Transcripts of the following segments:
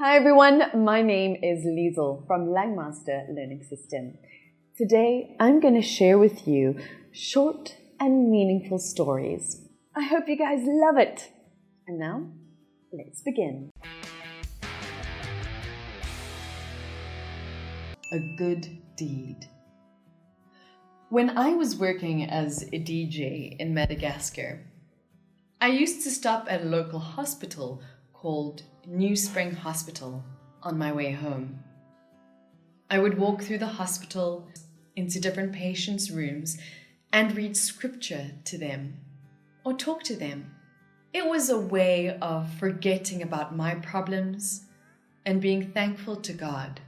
Hi everyone, my name is Liesl from Langmaster learning system. Today I'm going to share with you short and meaningful stories. I hope you guys love it. And now, let's begin. A good deed. When I was working as a DJ in Madagascar, I used to stop at a local hospital called New Spring Hospital on my way home. I would walk through the hospital into different patients' rooms and read scripture to them or talk to them. It was a way of forgetting about my problems and being thankful to God.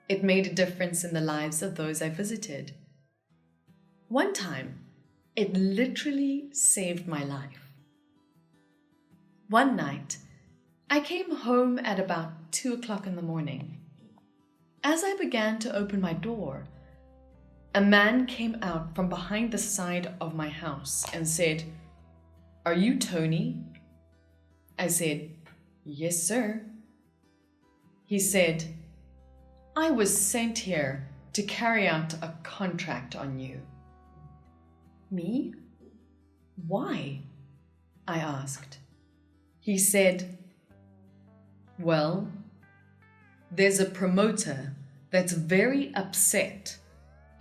It made a difference in the lives of those I visited. One time, it literally saved my life. One night, I came home at about 2 o'clock in the morning. As I began to open my door, a man came out from behind the side of my house and said, "Are you Tony?" I said, "Yes, sir." He said, "I was sent here to carry out a contract on you." Me? Why? I asked. He said, "Well, there's a promoter that's very upset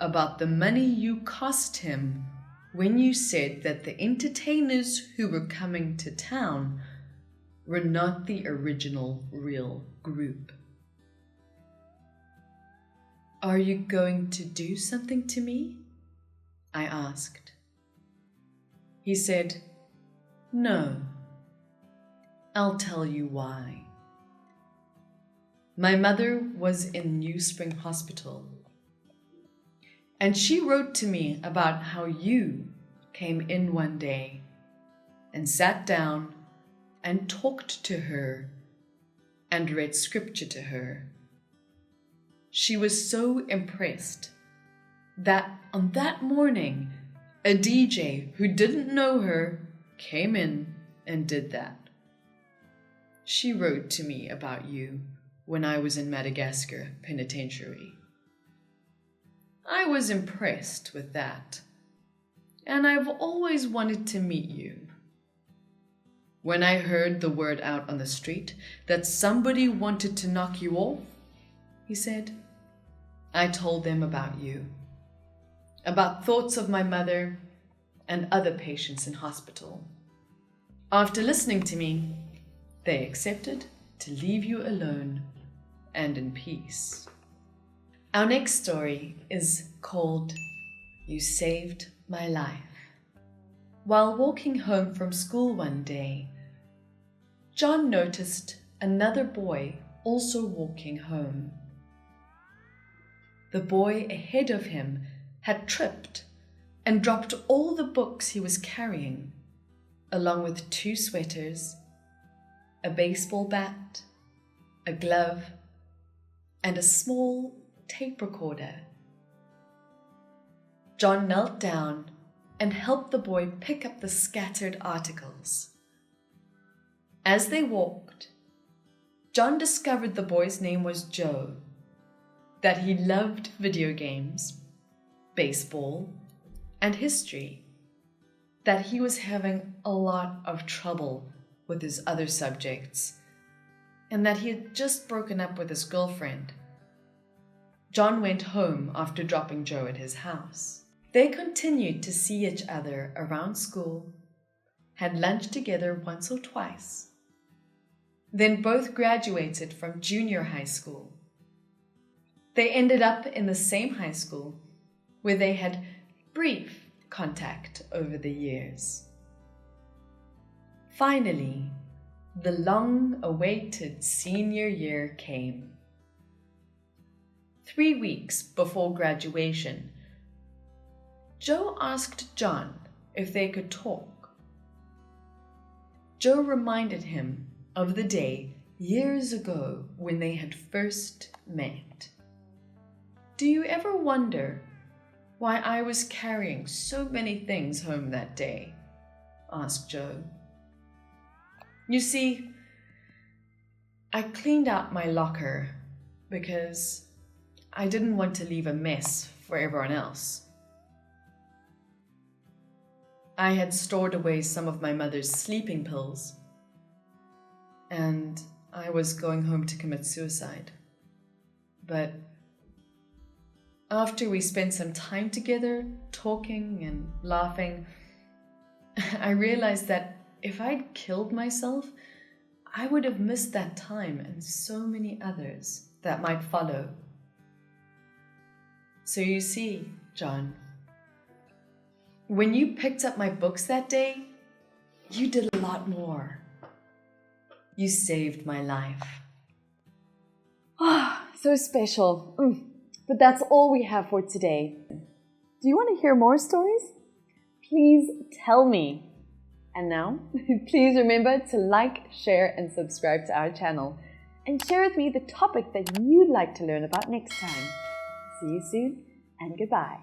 about the money you cost him when you said that the entertainers who were coming to town were not the original real group. Are you going to do something to me?" I asked. He said, "No. I'll tell you why. My mother was in New Spring Hospital, and she wrote to me about how you came in one day and sat down and talked to her and read scripture to her. She was so impressed that on that morning, a DJ who didn't know her came in and did that. She wrote to me about you when I was in Madagascar Penitentiary. I was impressed with that, and I've always wanted to meet you. When I heard the word out on the street that somebody wanted to knock you off," he said, "I told them about you, about thoughts of my mother and other patients in hospital. After listening to me, they accepted to leave you alone and in peace." Our next story is called You Saved My Life. While walking home from school one day, John noticed another boy also walking home. The boy ahead of him had tripped and dropped all the books he was carrying, along with 2 sweaters, a baseball bat, a glove, and a small tape recorder. John knelt down and helped the boy pick up the scattered articles. As they walked, John discovered the boy's name was Joe, that he loved video games, baseball, and history, that he was having a lot of trouble with his other subjects, and that he had just broken up with his girlfriend. John went home after dropping Joe at his house. They continued to see each other around school, had lunch together once or twice, then both graduated from junior high school. They ended up in the same high school where they had brief contact over the years. Finally, the long-awaited senior year came. 3 weeks before graduation, Joe asked John if they could talk. Joe reminded him of the day years ago when they had first met. "Do you ever wonder why I was carrying so many things home that day?" asked Joe. "You see, I cleaned out my locker because I didn't want to leave a mess for everyone else. I had stored away some of my mother's sleeping pills, and I was going home to commit suicide. But after we spent some time together, talking and laughing, I realized that if I'd killed myself, I would have missed that time and so many others that might follow. So you see, John, when you picked up my books that day, you did a lot more. You saved my life. Ah, so special. But that's all we have for today. Do you want to hear more stories? Please tell me. And now, please remember to like, share, and subscribe to our channel. And share with me the topic that you'd like to learn about next time. See you soon, and goodbye.